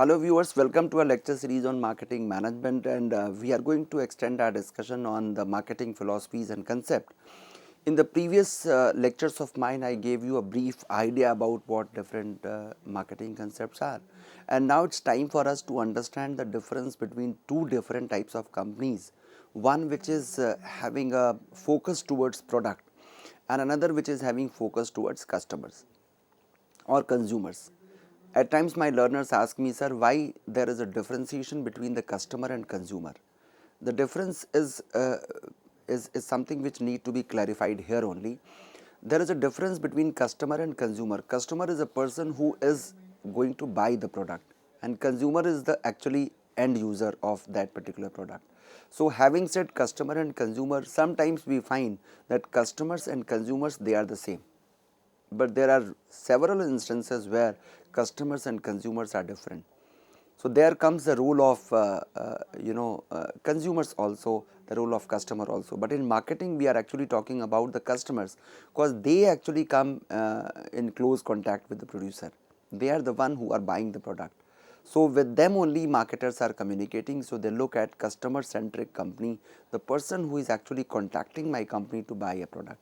Hello viewers, welcome to a lecture series on marketing management, and we are going to extend our discussion on the marketing philosophies and concept. In the previous lectures of mine, I gave you a brief idea about what different marketing concepts are, and now it's time for us to understand the difference between two different types of companies, one which is having a focus towards product and another which is having focus towards customers or consumers. At times my learners ask me, sir, why there is a differentiation between the customer and consumer. The difference is something which need to be clarified here only. There is a difference between customer and consumer. Customer is a person who is going to buy the product, and consumer is the actually end user of that particular product. So having said customer and consumer, sometimes we find that customers and consumers, they are the same, but there are several instances where customers and consumers are different. So there comes the role of consumers also, the role of customer also. But in marketing, we are actually talking about the customers, because they actually come in close contact with the producer. They are the one who are buying the product. So with them only marketers are communicating. So they look at customer centric company, the person who is actually contacting my company to buy a product.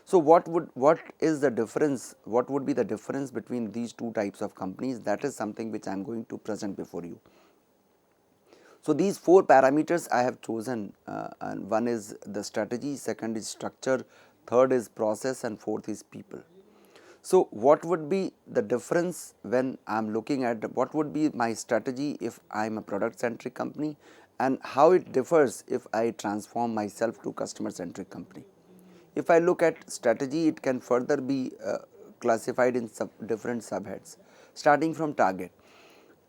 So what is the difference? What would be the difference between these two types of companies? That is something which I am going to present before you. So these four parameters I have chosen, and one is the strategy, second is structure, third is process, and fourth is people. So what would be the difference when I am looking at what would be my strategy if I am a product centric company, and how it differs if I transform myself to customer centric company? If I look at strategy, it can further be classified in different subheads, starting from target.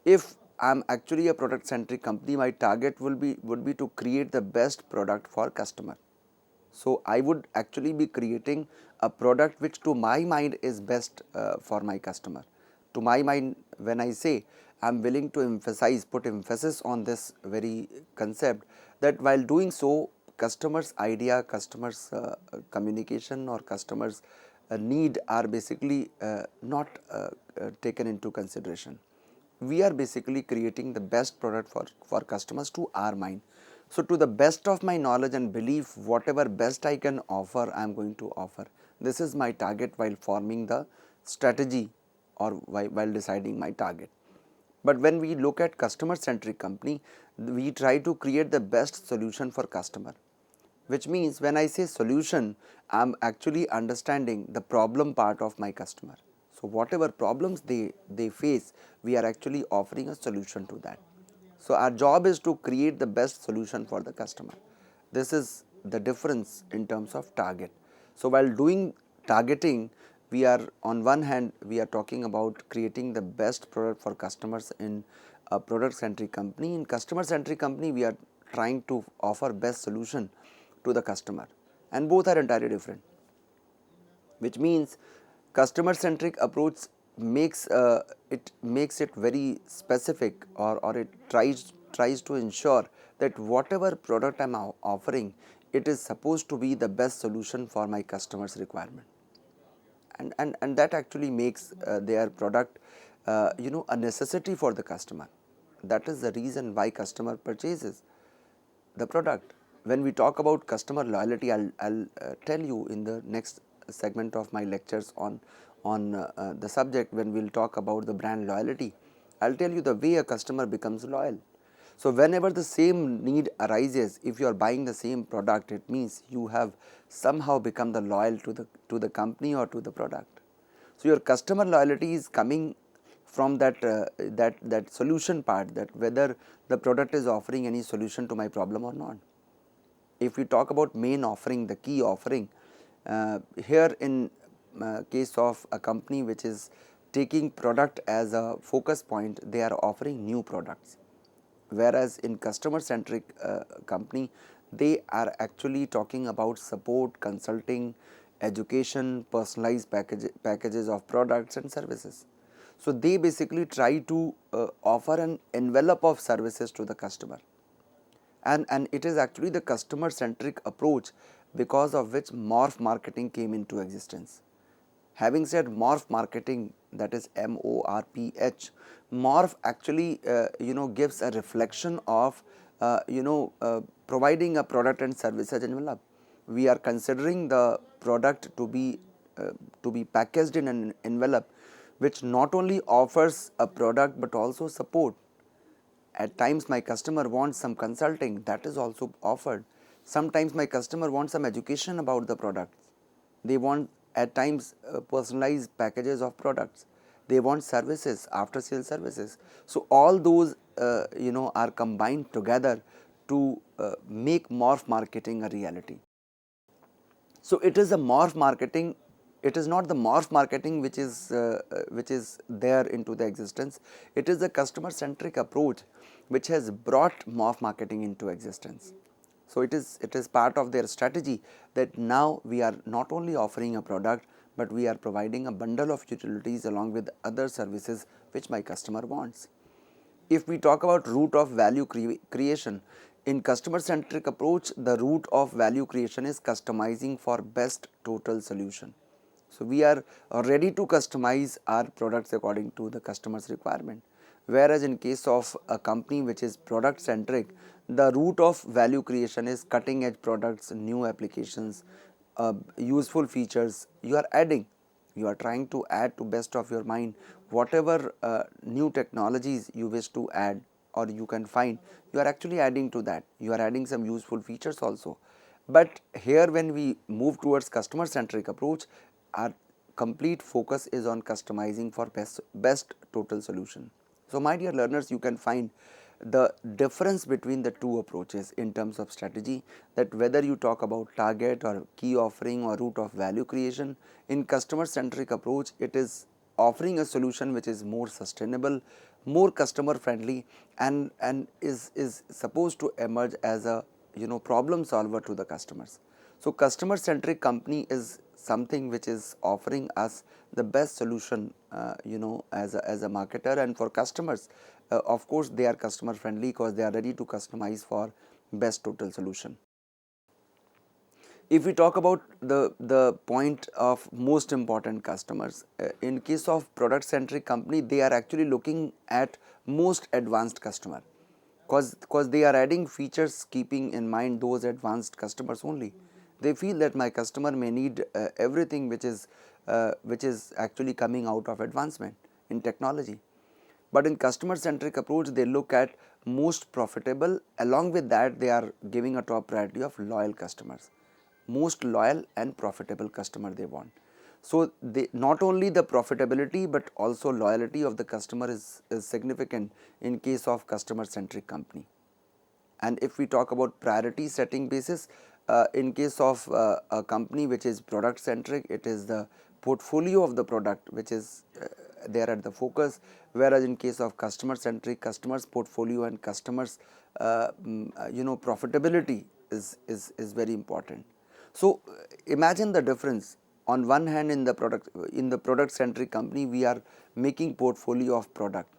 If I am actually a product centric company, my target would be to create the best product for customer. So I would actually be creating a product which to my mind is best for my customer. To my mind, when I say I am willing to put emphasis on this very concept, that while doing so, customers idea, customers communication or customers need are basically not taken into consideration. We are basically creating the best product for customers to our mind. So to the best of my knowledge and belief, whatever best I can offer, I am going to offer. This is my target while forming the strategy or while deciding my target. But when we look at customer centric company, we try to create the best solution for customer, which means when I say solution, I am actually understanding the problem part of my customer. So whatever problems they face, we are actually offering a solution to that. So our job is to create the best solution for the customer. This is the difference in terms of target. So while doing targeting, we are on one hand we are talking about creating the best product for customers in a product centric company. In customer centric company, we are trying to offer best solution to the customer, and both are entirely different, which means customer centric approach makes it very specific, or it tries to ensure that whatever product I am offering, it is supposed to be the best solution for my customer's requirement, and that actually makes their product a necessity for the customer. That is the reason why customer purchases the product. When we talk about customer loyalty, I'll tell you in the next segment of my lectures on the subject. When we'll talk about the brand loyalty, I'll tell you the way a customer becomes loyal. So whenever the same need arises, if you are buying the same product, it means you have somehow become the loyal to the company or to the product. So your customer loyalty is coming from that solution part, that whether the product is offering any solution to my problem or not. If we talk about main offering, the key offering, here in case of a company which is taking product as a focus point, they are offering new products. Whereas in customer centric company, they are actually talking about support, consulting, education, personalized packages of products and services. So they basically try to offer an envelope of services to the customer, and it is actually the customer centric approach because of which morph marketing came into existence. Having said morph marketing, that is MORPH. Morph actually gives a reflection of providing a product and services envelope. We are considering the product to be packaged in an envelope which not only offers a product but also support. At times my customer wants some consulting, that is also offered. Sometimes my customer wants some education about the products. They want at times personalized packages of products. They want services, after sale services. So all those are combined together to make morph marketing a reality. So it is a morph marketing. It is not the morph marketing which is there into the existence. It is a customer centric approach which has brought morph marketing into existence. So it is part of their strategy that now we are not only offering a product, but we are providing a bundle of utilities along with other services which my customer wants. If we talk about route of value creation, in customer centric approach, the route of value creation is customizing for best total solution. So we are ready to customize our products according to the customer's requirement. Whereas in case of a company which is product centric, the route of value creation is cutting edge products, new applications, useful features you are adding. You are trying to add to best of your mind whatever new technologies you wish to add or you can find, you are actually adding to that. You are adding some useful features also. But here when we move towards customer centric approach, our complete focus is on customizing for best total solution. So my dear learners, you can find the difference between the two approaches in terms of strategy, that whether you talk about target or key offering or route of value creation, in customer centric approach it is offering a solution which is more sustainable, more customer friendly, and is supposed to emerge as a problem solver to the customers. So customer centric company is something which is offering us the best solution as a marketer, and for customers of course they are customer friendly because they are ready to customize for best total solution. If we talk about the point of most important customers, in case of product centric company, they are actually looking at most advanced customer, because they are adding features keeping in mind those advanced customers only. They feel that my customer may need everything which is actually coming out of advancement in technology. But in customer centric approach, they look at most profitable, along with that they are giving a top priority of loyal customers. Most loyal and profitable customer they want. So they not only the profitability but also loyalty of the customer is significant in case of customer centric company. And if we talk about priority setting basis, in case of a company which is product centric, it is the portfolio of the product which is there at the focus, whereas in case of customer centric, customers portfolio and customers profitability is very important. So imagine the difference. On one hand, in the product centric company, we are making portfolio of product,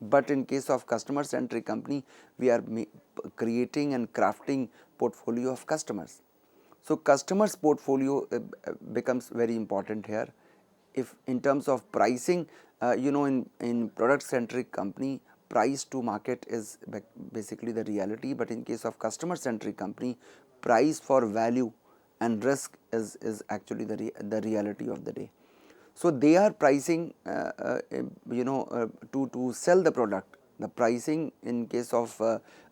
but in case of customer centric company, we are creating and crafting portfolio of customers. So customers portfolio becomes very important here. If in terms of pricing, in product centric company, price to market is basically the reality, but in case of customer centric company, price for value and risk is actually the reality of the day. So they are pricing to sell the product. The pricing in case of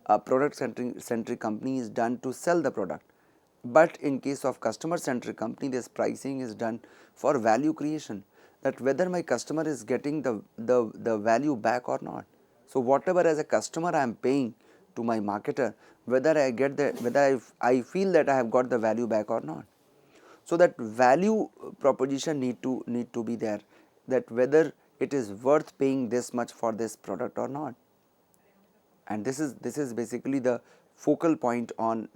a product centric company is done to sell the product, but in case of customer centric company, this pricing is done for value creation, that whether my customer is getting the value back or not. So whatever as a customer I am paying to my marketer, whether I feel that I have got the value back or not. So that value proposition need to be there, that whether it is worth paying this much for this product or not. And this is basically the focal point on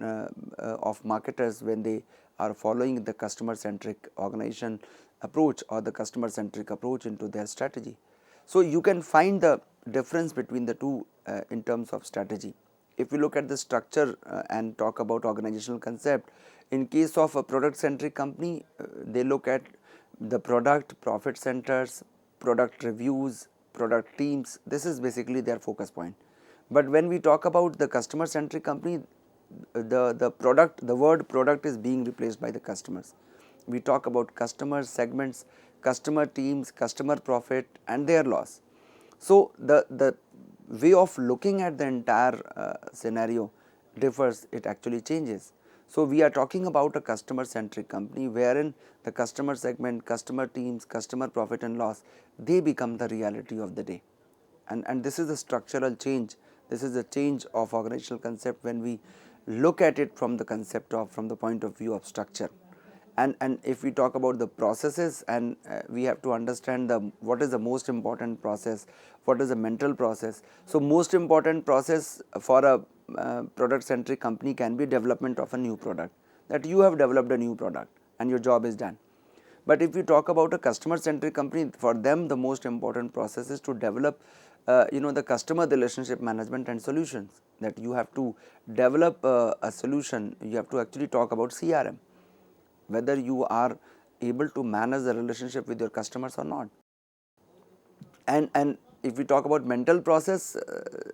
of marketers when they are following the customer centric organization approach or the customer centric approach into their strategy. So you can find the difference between the two in terms of strategy. If we look at the structure and talk about organizational concept, in case of a product centric company, they look at the product, profit centers, product reviews, product teams, this is basically their focus point. But when we talk about the customer centric company, the word product is being replaced by the customers. We talk about customer segments, customer teams, customer profit and their loss. So the way of looking at the entire scenario differs, it actually changes. So we are talking about a customer centric company wherein the customer segment, customer teams, customer profit and loss, they become the reality of the day. And this is a structural change. This is a change of organizational concept when we look at it from the concept of, from the point of view of structure. And if we talk about the processes, and we have to understand the what is the most important process, what is the mental process. So most important process for a product centric company can be development of a new product, that you have developed a new product and your job is done. But if you talk about a customer centric company, for them the most important process is to develop the customer relationship management and solutions, that you have to develop a solution. You have to actually talk about CRM, whether you are able to manage the relationship with your customers or not. And if we talk about mental process,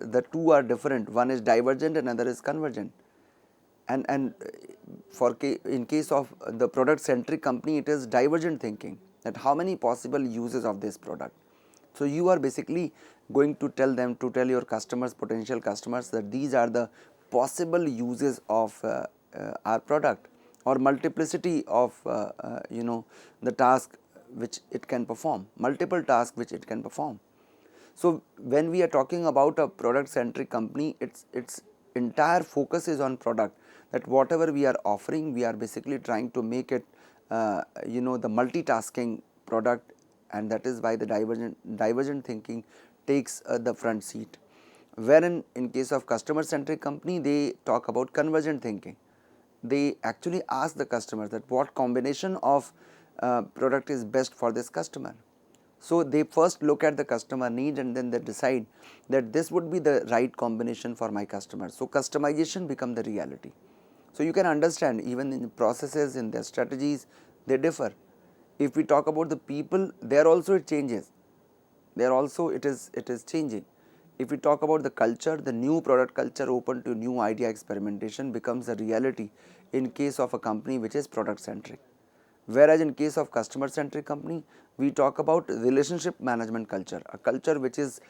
the two are different. One is divergent and another is convergent. And in case of the product centric company, it is divergent thinking, that how many possible uses of this product. So you are basically going to tell them, to tell your customers, potential customers, that these are the possible uses of our product, or multiplicity of the task which it can perform, multiple tasks which it can perform. So when we are talking about a product centric company, its entire focus is on product, that whatever we are offering, we are basically trying to make it the multitasking product, and that is why the divergent thinking takes the front seat. Wherein in case of customer centric company, they talk about convergent thinking. They actually ask the customer that what combination of product is best for this customer. So they first look at the customer need and then they decide that this would be the right combination for my customer. So customization become the reality. So you can understand, even in processes, in their strategies, they differ. If we talk about the people, there also it changes. There also it is changing. If we talk about the culture, the new product culture open to new idea experimentation becomes a reality in case of a company which is product centric. Whereas in case of customer centric company, we talk about relationship management culture, a culture which is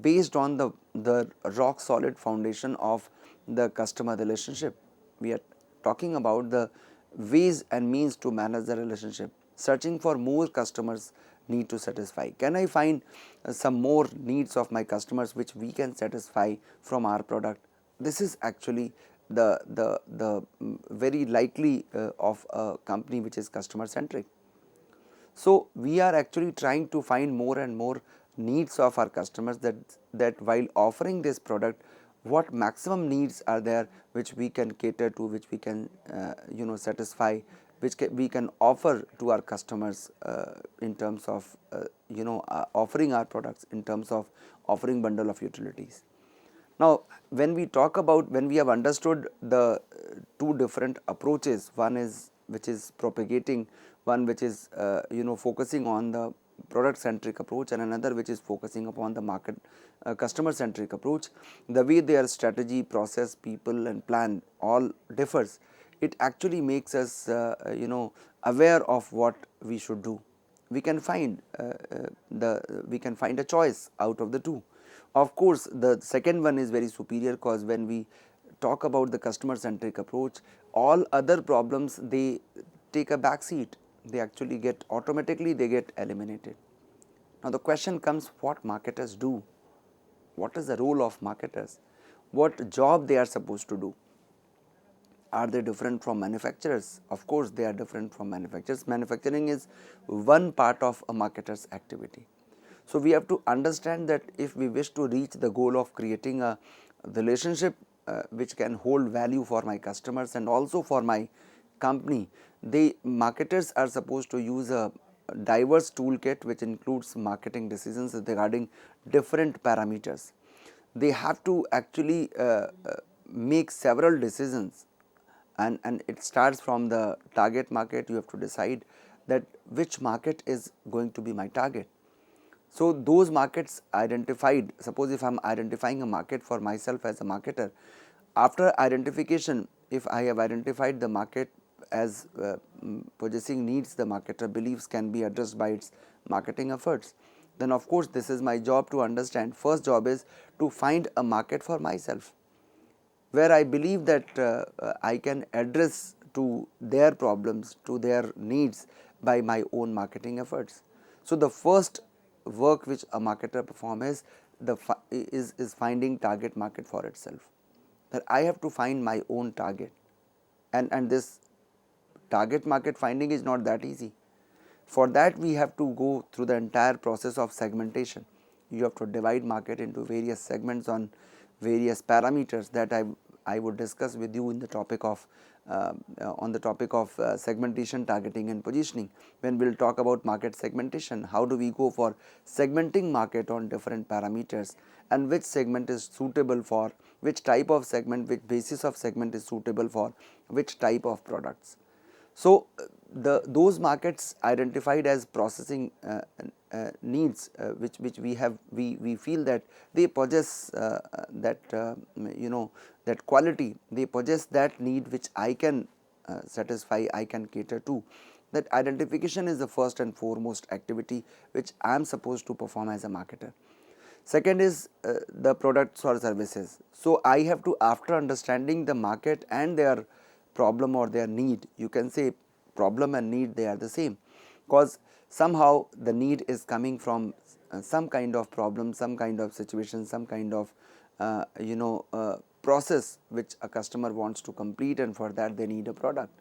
based on the rock solid foundation of the customer relationship. We are talking about the ways and means to manage the relationship, searching for more customers need to satisfy. Can I find some more needs of my customers which we can satisfy from our product? This is actually the very likely of a company which is customer centric. So we are actually trying to find more and more needs of our customers, that while offering this product, what maximum needs are there which we can cater to, which we can satisfy, which we can offer to our customers in terms of offering our products, in terms of offering bundle of utilities. Now when we talk about, when we have understood the two different approaches, one is which is propagating, one which is focusing on the product centric approach, and another which is focusing upon the market customer centric approach, the way their strategy, process, people and plan all differs, it actually makes us aware of what we should do. We can find a choice out of the two. Of course the second one is very superior, because when we talk about the customer centric approach, all other problems, they take a back seat, they actually get automatically, they get eliminated. Now the question comes, what marketers do? What is the role of marketers? What job they are supposed to do? Are they different from manufacturers? Of course they are different from manufacturers. Manufacturing is one part of a marketer's activity. So we have to understand that if we wish to reach the goal of creating a relationship which can hold value for my customers and also for my company, the marketers are supposed to use a diverse toolkit which includes marketing decisions regarding different parameters. They have to actually make several decisions, and it starts from the target market. You have to decide that which market is going to be my target. So, those markets identified, suppose if I am identifying a market for myself as a marketer, after identification, if I have identified the market as possessing needs the marketer believes can be addressed by its marketing efforts, then of course, this is my job to understand. First job is to find a market for myself, where I believe that I can address to their problems, to their needs by my own marketing efforts. So, the first work which a marketer perform is is finding target market for itself, that I have to find my own target, and this target market finding is not that easy. For that we have to go through the entire process of segmentation. You have to divide market into various segments on various parameters that I would discuss with you in the topic of on the topic of segmentation, targeting and positioning. When we will talk about market segmentation, how do we go for segmenting market on different parameters, and which segment is suitable for which type of segment, which basis of segment is suitable for which type of products. So, those markets identified as processing needs, which we feel that they possess that that quality, they possess that need which I can satisfy, I can cater to. That identification is the first and foremost activity which I am supposed to perform as a marketer. Second is the products or services. So, I have to, after understanding the market and their problem or their need, you can say problem and need, they are the same, because somehow the need is coming from some kind of problem, some kind of situation, some kind of process which a customer wants to complete, and for that they need a product.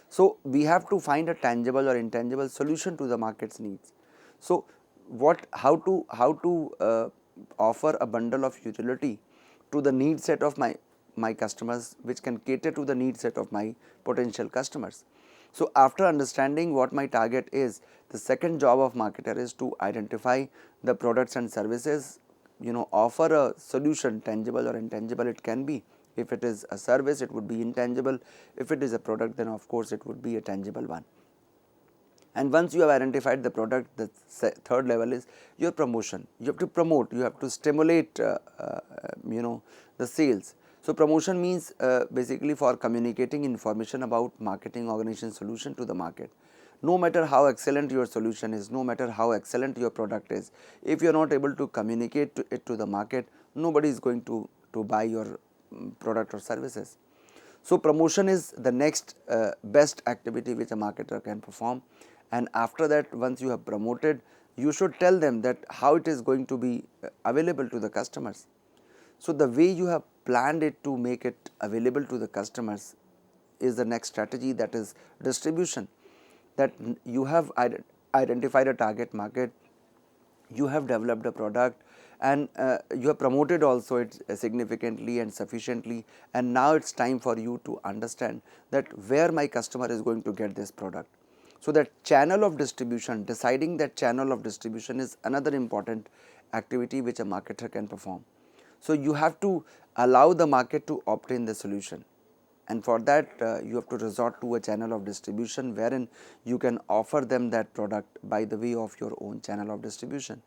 So, we have to find a tangible or intangible solution to the market's needs. So, how to offer a bundle of utility to the need set of my customers, which can cater to the need set of my potential customers. So, after understanding what my target is, the second job of marketer is to identify the products and services, offer a solution, tangible or intangible it can be. If it is a service, it would be intangible. If it is a product, then of course it would be a tangible one. And once you have identified the product, the third level is your promotion. You have to promote, you have to stimulate the sales. So, promotion means basically for communicating information about marketing organization solution to the market. No matter how excellent your solution is, no matter how excellent your product is, if you are not able to communicate it to the market, nobody is going to buy your product or services. So, promotion is the next best activity which a marketer can perform, and after that, once you have promoted, you should tell them that how it is going to be available to the customers. So, the way you have planned it to make it available to the customers is the next strategy, that is distribution. That you have identified a target market, you have developed a product, and you have promoted also it significantly and sufficiently, and now it is time for you to understand that where my customer is going to get this product. So, that channel of distribution, deciding that channel of distribution is another important activity which a marketer can perform. So, you have to allow the market to obtain the solution, and for that you have to resort to a channel of distribution wherein you can offer them that product by the way of your own channel of distribution.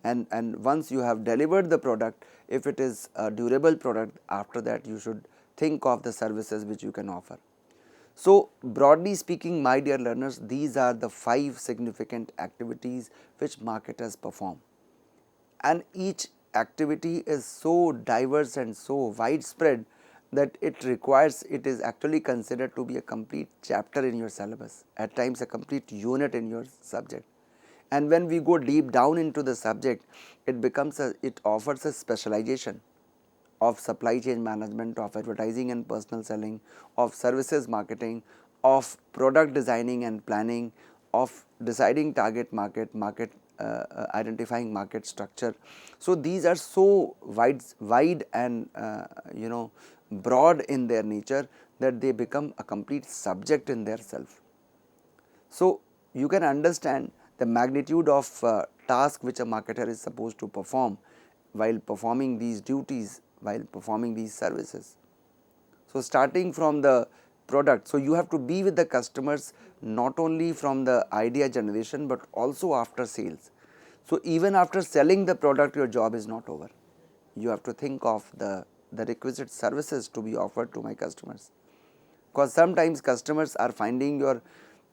And once you have delivered the product, if it is a durable product, after that you should think of the services which you can offer. So, broadly speaking, my dear learners, these are the 5 significant activities which marketers perform, and each activity is so diverse and so widespread that it is actually considered to be a complete chapter in your syllabus, at times a complete unit in your subject. And when we go deep down into the subject, it offers a specialization of supply chain management, of advertising and personal selling, of services marketing, of product designing and planning, of deciding target market, identifying market structure. So, these are so wide and broad in their nature that they become a complete subject in their self. So, you can understand the magnitude of task which a marketer is supposed to perform while performing these duties, while performing these services. So, starting from the product, so you have to be with the customers not only from the idea generation, but also after sales. So, even after selling the product, your job is not over. You have to think of the requisite services to be offered to my customers, because sometimes customers are finding your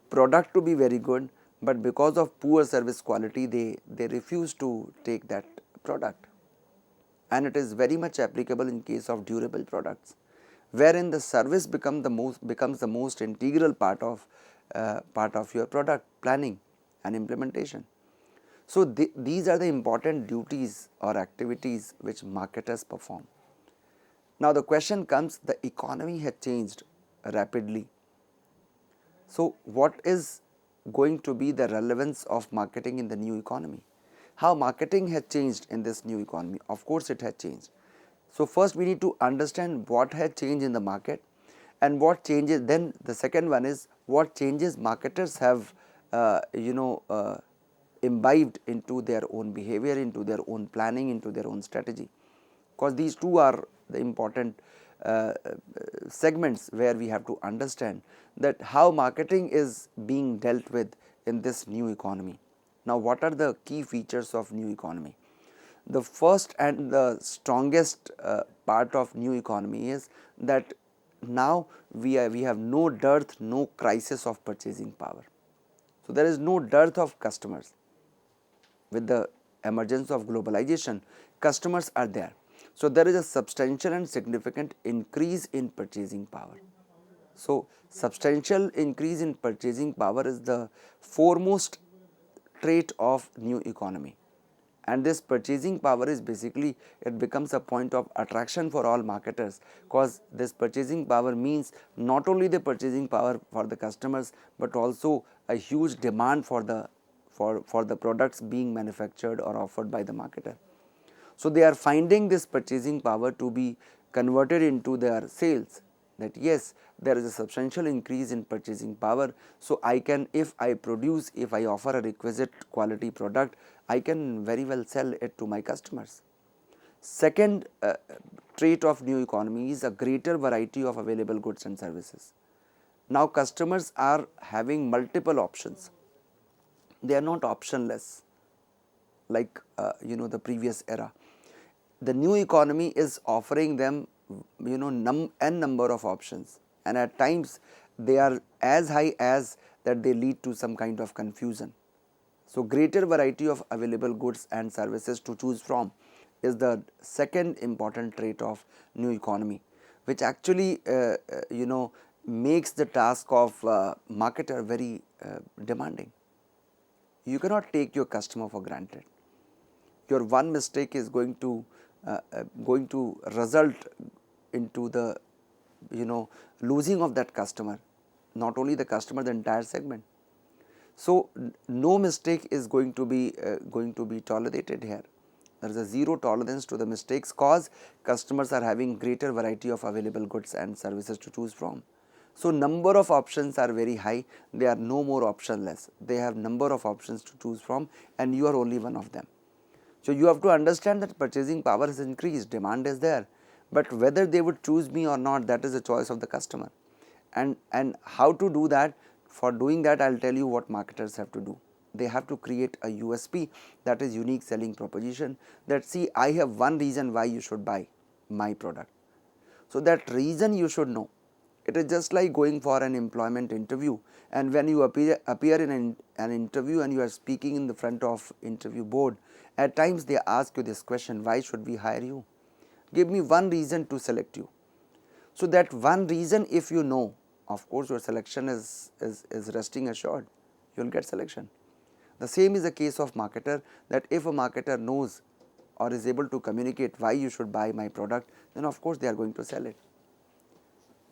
product to be very good, but because of poor service quality they refuse to take that product. And it is very much applicable in case of durable products, wherein the service becomes the most integral part of your product planning and implementation. So, these are the important duties or activities which marketers perform. Now, the question comes, the economy has changed rapidly. So, what is going to be the relevance of marketing in the new economy? How marketing has changed in this new economy? Of course, it has changed. So, first we need to understand what has changed in the market and what changes. Then the second one is what changes marketers have imbibed into their own behavior, into their own planning, into their own strategy, because these two are the important segments where we have to understand that how marketing is being dealt with in this new economy. Now, what are the key features of new economy? The first and the strongest part of new economy is that now we have no dearth, no crisis of purchasing power. So, there is no dearth of customers. With the emergence of globalization, customers are there. So, there is a substantial and significant increase in purchasing power. So, substantial increase in purchasing power is the foremost trait of new economy, and this purchasing power is basically, it becomes a point of attraction for all marketers, because this purchasing power means not only the purchasing power for the customers, but also a huge demand for the products being manufactured or offered by the marketer. So, they are finding this purchasing power to be converted into their sales, that yes, there is a substantial increase in purchasing power. So, I can, if I offer a requisite quality product, I can very well sell it to my customers. Second trait of new economy is a greater variety of available goods and services. Now, customers are having multiple options. They are not optionless like the previous era. The new economy is offering them n number of options, and at times they are as high as that they lead to some kind of confusion. So, greater variety of available goods and services to choose from is the second important trait of new economy, which actually makes the task of marketer very demanding. You cannot take your customer for granted. Your one mistake is going to result into the losing of that customer, not only the customer, the entire segment. So, no mistake is going to be tolerated here. There is a zero tolerance to the mistakes, cause customers are having greater variety of available goods and services to choose from. So, number of options are very high, they are no more optionless, they have number of options to choose from, and you are only one of them. So, you have to understand that purchasing power has increased, demand is there, but whether they would choose me or not, that is the choice of the customer. And how to do that? For doing that, I will tell you what marketers have to do. They have to create a USP, that is unique selling proposition, that see, I have one reason why you should buy my product. So, that reason you should know. It is just like going for an employment interview, and when you appear in an interview and you are speaking in the front of interview board, at times they ask you this question, why should we hire you? Give me one reason to select you. So, that one reason if you know, of course, your selection is resting assured, you will get selection. The same is the case of marketer, that if a marketer knows or is able to communicate why you should buy my product, then of course, they are going to sell it.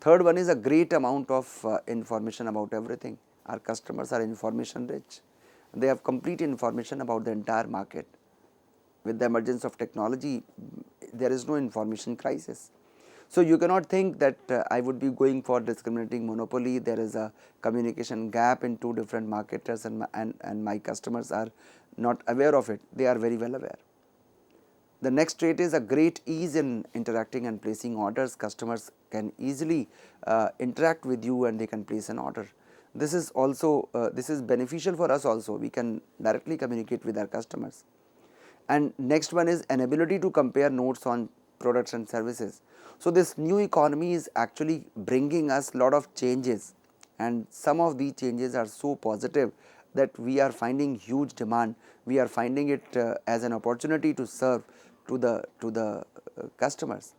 Third one is a great amount of information about everything. Our customers are information rich. They have complete information about the entire market. With the emergence of technology, there is no information crisis. So, you cannot think that I would be going for discriminating monopoly. There is a communication gap in two different marketers, and my customers are not aware of it. They are very well aware. The next trait is a great ease in interacting and placing orders. Customers can easily interact with you and they can place an order. This is also this is beneficial for us also. We can directly communicate with our customers. And next one is an ability to compare notes on products and services. So this new economy is actually bringing us lot of changes, and some of these changes are so positive that we are finding huge demand. We are finding it as an opportunity to serve to the customers.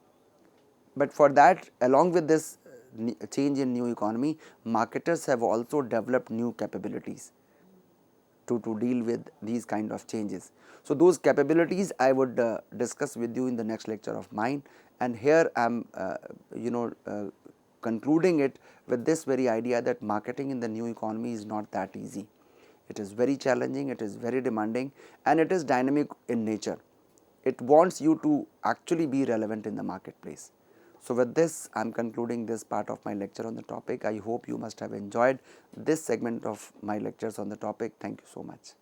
But for that, along with this change in new economy, marketers have also developed new capabilities to deal with these kind of changes. So those capabilities I would discuss with you in the next lecture of mine, and here I am concluding it with this very idea that marketing in the new economy is not that easy. It is very challenging, it is very demanding, and it is dynamic in nature. It wants you to actually be relevant in the marketplace. So with this, I am concluding this part of my lecture on the topic. I hope you must have enjoyed this segment of my lectures on the topic. Thank you so much.